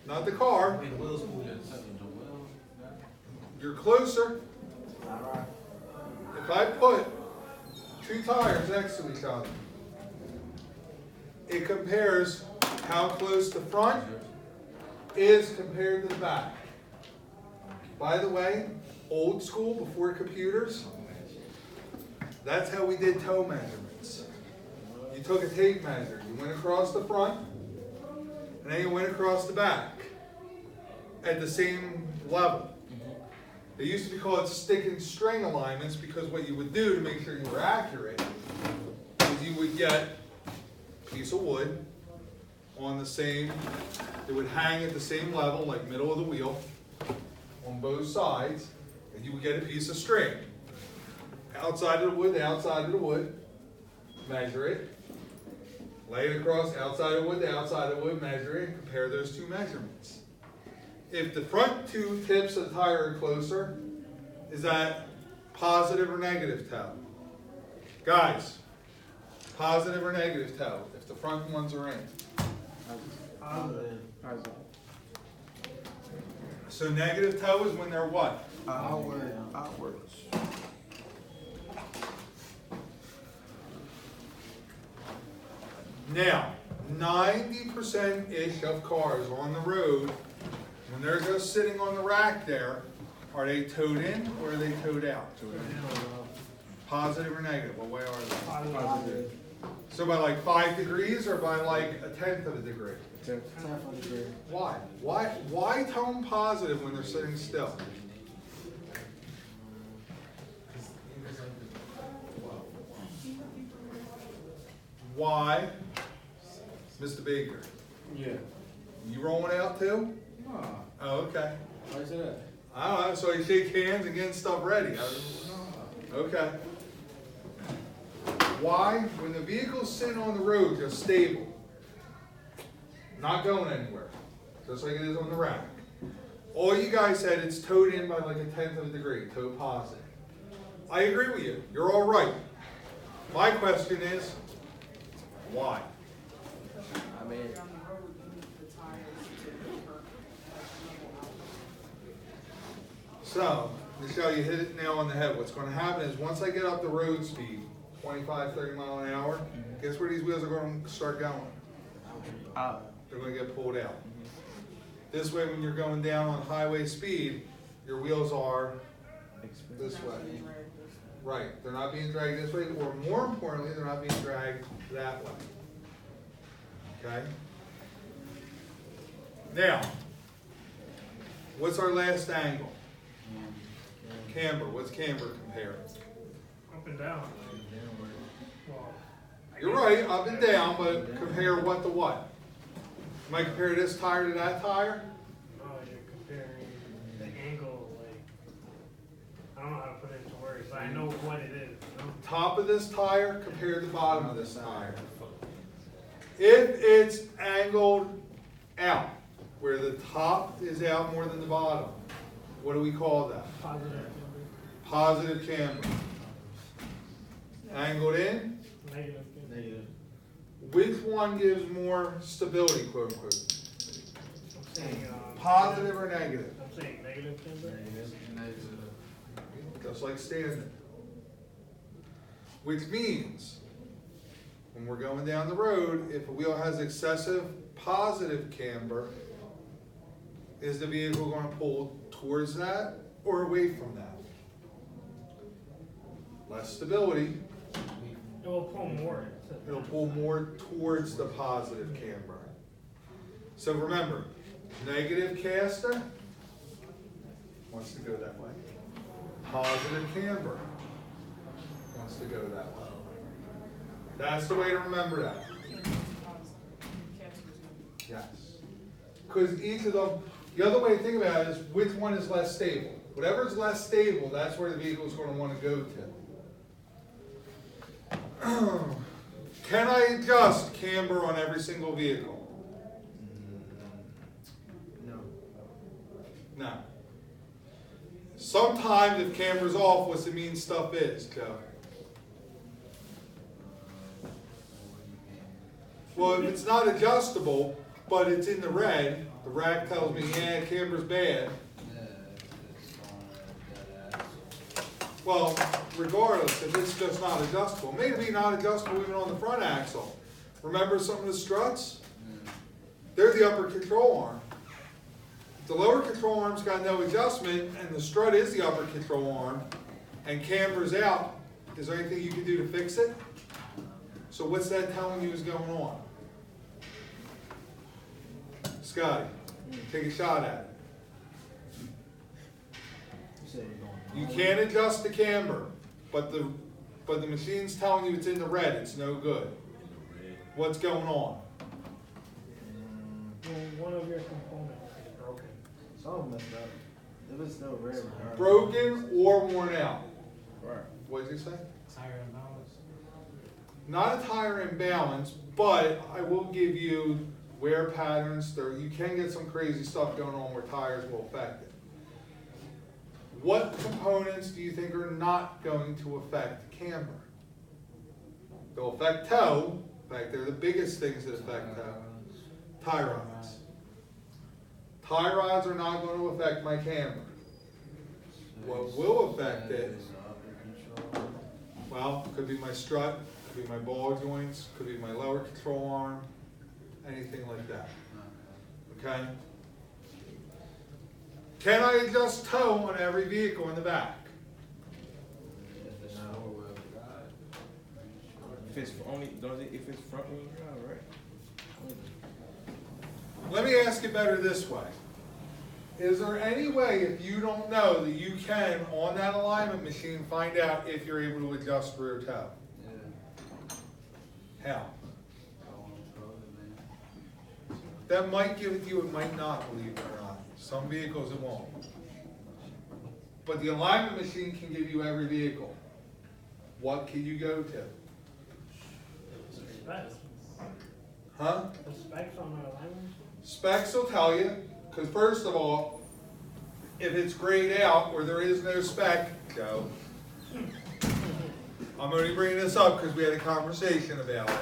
Not the car, Wait, the wheels move. just touching the wheel. you're closer. If I put two tires next to each other. It compares how close the front is compared to the back. By the way, old school, before computers, that's how we did toe measurements. You took a tape measure, you went across the front, and then you went across the back at the same level. They used to be called stick and string alignments because what you would do to make sure you were accurate is you would get a piece of wood on the same, it would hang at the same level, like middle of the wheel, on both sides, and you would get a piece of string. Outside of the wood, the outside of the wood, measure it, lay it across, outside of the wood, the outside of the wood, measure it, and compare those two measurements. If the front two tips of the tire are closer, is that positive or negative toe? Guys, positive or negative toe if the front ones are in? Positive. So negative toe is when they're what? Outwards. Now, 90%-ish of cars on the road, when they're just sitting on the rack there, are they towed in or are they towed out? Positive or negative? What way are they? Positive. So by like 5 degrees or by like 1/10 of a degree? Why? Why tow them positive when they're sitting still? Why? Mr. Baker, Yeah. you rolling out too? Nah. Oh, okay. Why is that? I don't know, so you shake hands and getting stuff ready. Okay. Why? When the vehicle's sitting on the road, just stable, not going anywhere, just like it is on the rack. All you guys said it's towed in by like 1/10 of a degree, towed positive. I agree with you. You're all right. My question is, why? I mean, On the road, you need the tires to work at level out. So, Michelle, you hit it nail on the head. What's going to happen is once I get up the road speed, 25, 30 mile an hour, guess where these wheels are going to start going? They're going to get pulled out. This way, when you're going down on highway speed, your wheels are this way. Right, they're not being dragged this way, or more importantly, they're not being dragged that way. Okay? Now, what's our last angle? Camber. What's camber compared? Up and down. Well, I You're guess- right, up and down, but compare what to what? Am I comparing this tire to that tire? No, you're comparing the angle, like, I don't know how to put it into words, but I know what it is, you know? Top of this tire compared to the bottom of this tire. If it's angled out, where the top is out more than the bottom, what do we call that? Positive, Positive camber. Angled in, negative. which one gives more stability, quote unquote? I'm saying, Positive or negative? I'm saying negative timber. Just like standing. Which means, when we're going down the road, if a wheel has excessive positive camber, is the vehicle going to pull towards that or away from that? Less stability, It will pull more. it'll pull more towards the positive camber. So remember, negative caster wants to go that way. Positive camber wants to go that way. That's the way to remember that. Yes. Because each of them, the other way to think about it is which one is less stable. Whatever's less stable, that's where the vehicle is going to want to go to. Can I adjust camber on every single vehicle? No. Sometimes if camber's off, what's the mean stuff is, Joe? Well, if it's not adjustable, but it's in the red, the rack tells me, yeah, camber's bad. Well, regardless, if it's just not adjustable, maybe not adjustable even on the front axle. Remember some of the struts? They're the upper control arm. The lower control arm's got no adjustment, and the strut is the upper control arm, and camber's out. Is there anything you can do to fix it? So what's that telling you is going on? Scotty, take a shot at it. You can't adjust the camber, but the machine's telling you it's in the red, it's no good. What's going on? Well, one of your components is broken. Something messed up. It was still red. regardless. Broken or worn out? Right. What did you say? Tire imbalance. Not a tire imbalance, but I will give you wear patterns. You can get some crazy stuff going on where tires will affect it. What components do you think are not going to affect camber? They'll affect toe. In fact, they're the biggest things that affect toe. Tie rods. Tie rods are not going to affect my camber. What will affect it, well, could be my strut, could be my ball joints, could be my lower control arm, anything like that. Okay? Can I adjust toe on every vehicle in the back? If it's only, if it's front wheel drive, right? Let me ask it better this way. Is there any way, if you don't know, that you can, on that alignment machine, find out if you're able to adjust rear toe? How? That might give it to you, it might not, believe it or not. Some vehicles it won't. But the alignment machine can give you every vehicle. What can you go to? Specs. Huh? The specs on my alignment? Specs will tell you, because first of all, if it's grayed out or there is no spec, Joe, I'm only bringing this up because we had a conversation about it.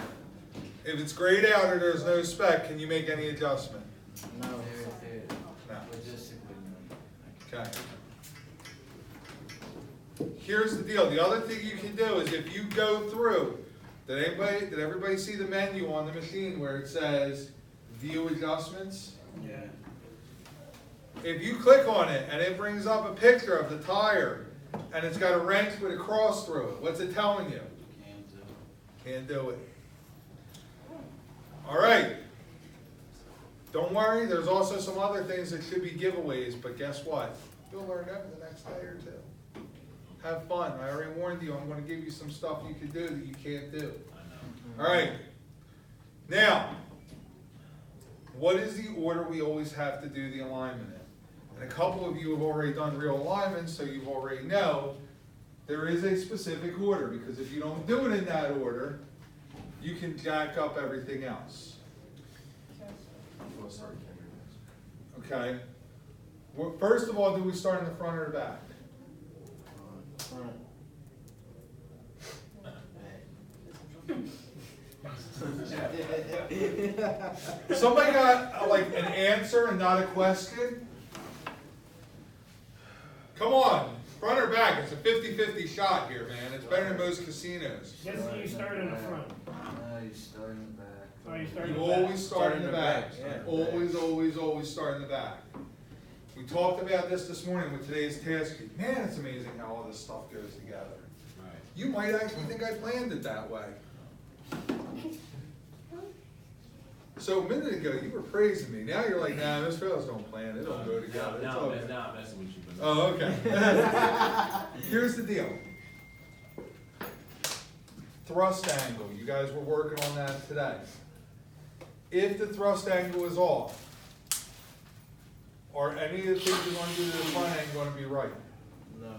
If it's grayed out or there's no spec, can you make any adjustment? No. No. Logistically, Okay. Here's the deal. The other thing you can do is if you go through, did everybody see the menu on the machine where it says view adjustments? Yeah. If you click on it and it brings up a picture of the tire and it's got a wrench with a cross through it, what's it telling you? Can't do it. All right. Don't worry, there's also some other things that should be giveaways, but guess what? You'll learn them in the next day or two. Have fun. I already warned you, I'm going to give you some stuff you can do that you can't do. All right. Now, what is the order we always have to do the alignment in? And a couple of you have already done real alignments, so you already know there is a specific order, because if you don't do it in that order, you can jack up everything else. Okay? Well, first of all, do we start in the front or the back? Front. Somebody got like an answer and not a question? Come on, front or back? It's a 50-50 shot here, man. It's better than most casinos. Guess you start in the front. no, you start in the back. Oh, you start You in the back. always start in the back. Yeah. Always, always, always start in the back. We talked about this morning with today's task sheet. Man, it's amazing how all this stuff goes together. You might actually think I planned it that way. So a minute ago, you were praising me. Now you're like, nah, those fellas don't plan. They don't go together. It's okay. No, I'm messing with you. But Oh, okay. Here's the deal. Thrust angle. You guys were working on that today. If the thrust angle is off, are any of the things you're going to do to the front end going to be right? No.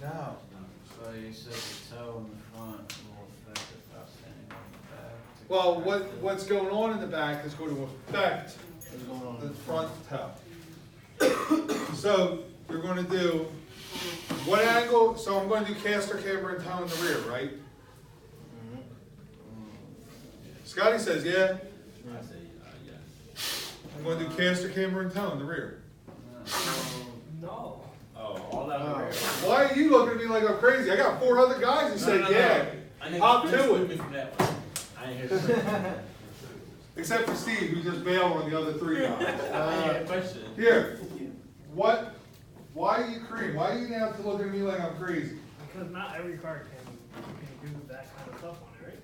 No. So you said the toe in the front will affect the thrust angle in the back. to Well, correct it. what's going on in the back is going to affect What's going on? the front toe. So you're going to do what angle? So I'm going to do caster, camber, and toe in the rear, right? Mhm. Scotty says, yeah. I say, yes. I'm going to do caster, camber, and toe in the rear. So, No. Oh, all out of there. Why are you looking at me like I'm crazy? I got 4 other guys who said, yeah. I didn't Hop to exclude it. me from that one. I ain't here for that. Except for Steve, who just bailed on the other 3 guys. I had a question. Here, why are you crazy? Why are you now to look at me like I'm crazy? Because not every car can do that kind of stuff on it, right?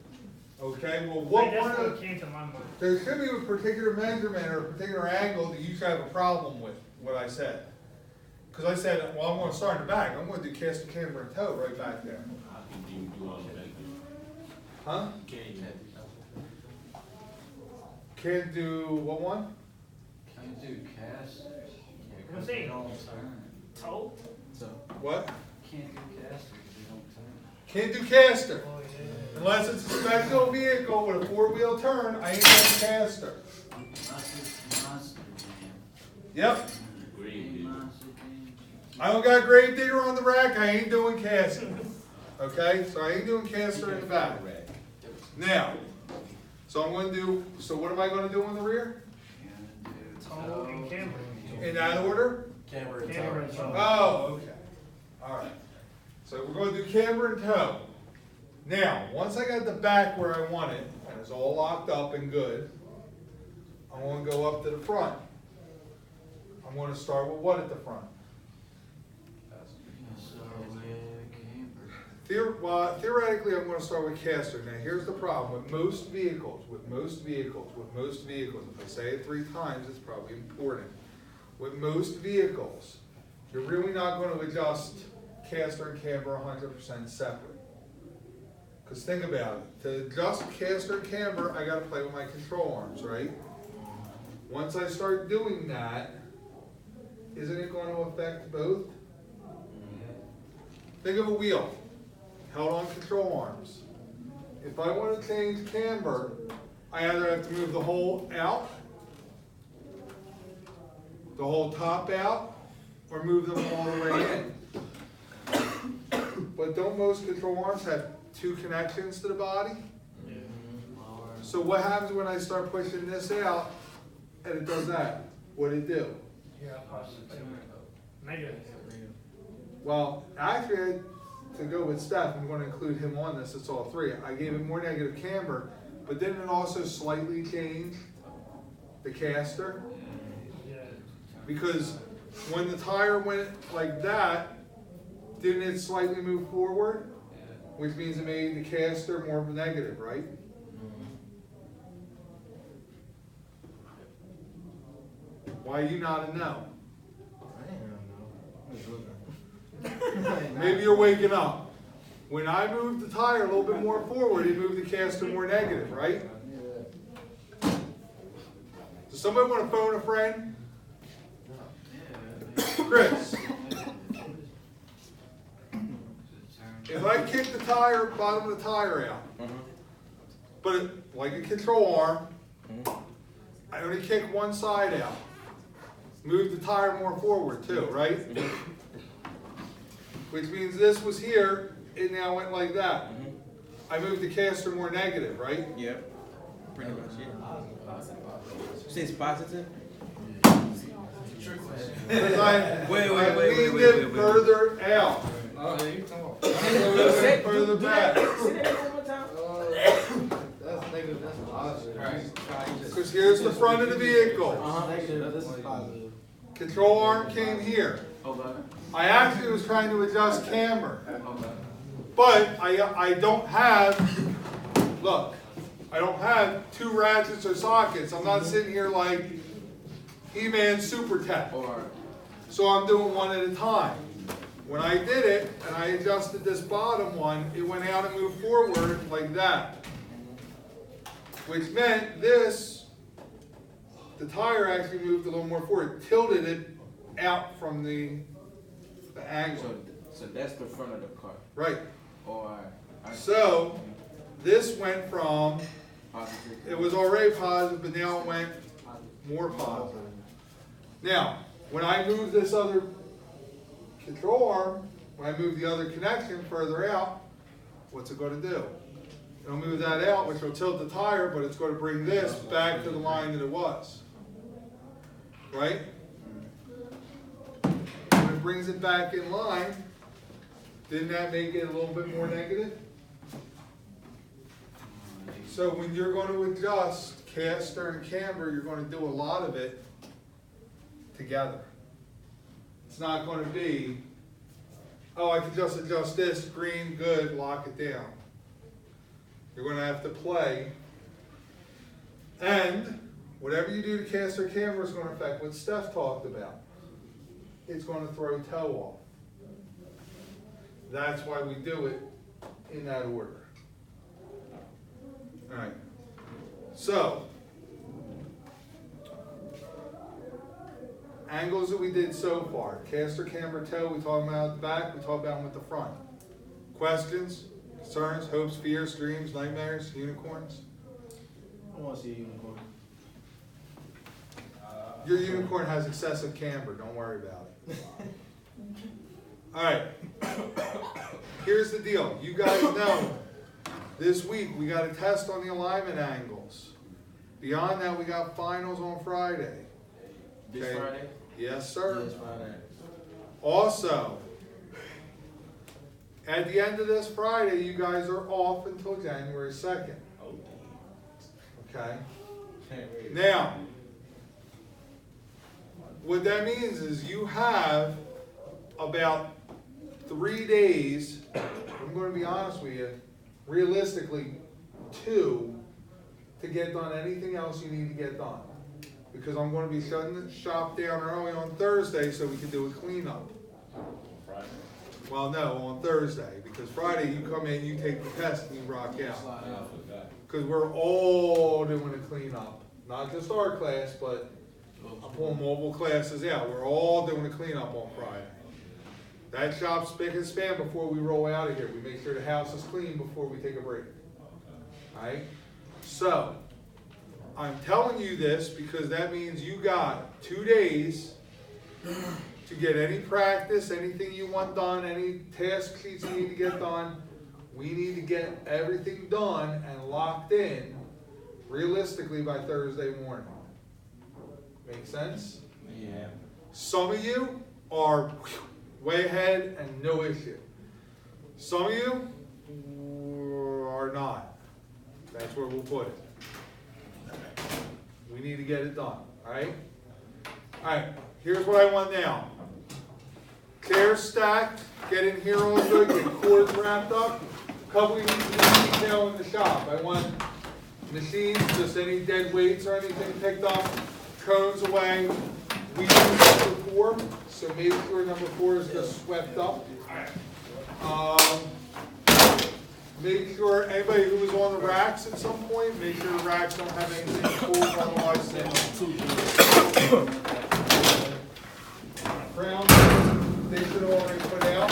Okay, well, what Like, one that's what of, came to my mind. there should be a particular measurement or a particular angle that you should have a problem with, what I said. Because I said, well, I'm gonna start in the back, I'm gonna do caster, camber, and tow right back there. How can you do all of that? Huh? Can't even. Can't do, what one? Can't do casters. Yeah, I'm 'cause saying- they don't turn. Toe? So, What? can't do casters, they don't turn. Can't do caster. Oh, yeah. Unless it's a special vehicle with a 4-wheel turn, I ain't doing caster. Monster jam. Yep, Green, Monster jam. I don't got a grave digger on the rack, I ain't doing caster. Okay, so I ain't doing caster in the back. Now, so I'm gonna do, so what am I gonna do in the rear? Toe and camber. In that order? Camber and toe. Oh, okay. Alright. So we're gonna do camber and tow. Now, once I got the back where I want it, and it's all locked up and good, I'm gonna go up to the front. I'm gonna start with what at the front? So, camper. Theoretically, I'm gonna start with caster. Now, here's the problem, with most vehicles, if I say it 3 times, it's probably important. With most vehicles, you're really not gonna adjust caster and camber 100% separate. Cause think about it, to adjust caster and camber, I gotta play with my control arms, right? Once I start doing that, isn't it gonna affect both? Think of a wheel, held on control arms. If I want to change camber, I either have to move the whole out, the whole top out, or move them all the way in. But don't most control arms have 2 connections to the body? So what happens when I start pushing this out and it does that? What'd it do? Yeah, positive. Negative. Well, actually, to go with Steph, I'm going to include him on this, it's all 3. I gave him more negative camber, but didn't it also slightly change the caster? Yeah. Because when the tire went like that, didn't it slightly move forward? Which means it made the caster more of a negative, right? Why you not a no? Maybe you're waking up. When I moved the tire a little bit more forward, it moved the caster more negative, right? Does somebody want to phone a friend? Chris, if I kick the tire, bottom of the tire out, but like a control arm, I only kick one side out. Move the tire more forward too, right? Which means this was here, it now went like that. I moved the caster more negative, right? Yep. Pretty much, yeah. Say it's positive? Because I Wait, leaned it further out. Say- Further back. Say that one more time. That's negative, that's positive. Because here's the front of the vehicle. Negative, this is positive. Control arm came here. I actually was trying to adjust camber. But I don't have, look, I don't have 2 ratchets or sockets. I'm not sitting here like He-Man Super Tech. So I'm doing one at a time. When I did it, and I adjusted this bottom one, it went out and moved forward like that. Which meant this, the tire actually moved a little more forward, tilted it out from the angle. So that's the front of the car. Right. Or So, this went from, positive. it was already positive, but now it went more positive. Now, when I move this other control arm, when I move the other connection further out, what's it going to do? It'll move that out, which will tilt the tire, but it's going to bring this back to the line that it was. Right? When it brings it back in line, didn't that make it a little bit more negative? So when you're going to adjust caster and camber, you're going to do a lot of it together. It's not going to be, oh, I can just adjust this, green, good, lock it down. You're going to have to play. And whatever you do to caster or camber is going to affect what Steph talked about. It's going to throw toe off. That's why we do it in that order. All right. So, angles that we did so far. Caster, camber, toe, we talked about at the back, we talked about them at the front. Questions, concerns, hopes, fears, dreams, nightmares, unicorns? I want to see a unicorn. Your unicorn has excessive camber, don't worry about it. All right. Here's the deal. You guys know this week we got a test on the alignment angles. Beyond that, we got finals on Friday. This Okay. Friday? Yes, sir. This Friday. Also, at the end of this Friday, you guys are off until January 2nd. Oh, Okay? can't wait. Now, what that means is you have about 3 days, I'm going to be honest with you, realistically 2, to get done anything else you need to get done. Because I'm going to be shutting the shop down early on Thursday so we can do a cleanup. Friday. Well, no, on Thursday, because Friday you come in, you take the test, and you rock out. I forgot. Because we're all doing a cleanup. Not just our class, but I'm pulling mobile classes out. We're all doing a cleanup on Friday. That shop's spick and span before we roll out of here. We make sure the house is clean before we take a break. Alright? So, I'm telling you this because that means you got 2 days to get any practice, anything you want done, any task sheets you need to get done. We need to get everything done and locked in realistically by Thursday morning. Make sense? Yeah. Some of you are way ahead and no issue. Some of you are not. That's where we'll put it. We need to get it done, alright? Alright, here's what I want now. Chairs stacked, get in here all good, get cords wrapped up. Couple of detail in the shop. I want machines, just any dead weights or anything picked up, cones away. We use number 4, so make sure number 4 is just swept up. Make sure anybody who was on the racks at some point, make sure the racks don't have anything cool, otherwise they Crown, they should already put out.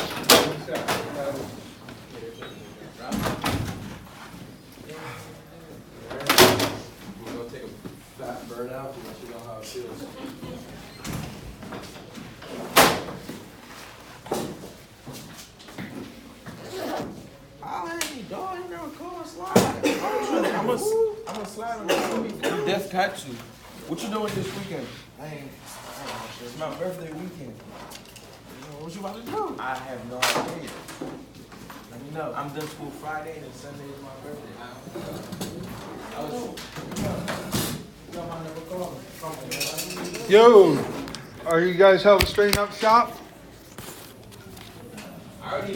We're gonna take a fat bird out to let you know how it feels. I'll let you dog, you never call and slide. I'm gonna slide on you. Death got you. What you doing this weekend? I ain't it's my birthday weekend. What you about to do? I have no idea. Let me know. I'm done school Friday and Sunday is my birthday. Yo, are you guys helping straighten up shop? I already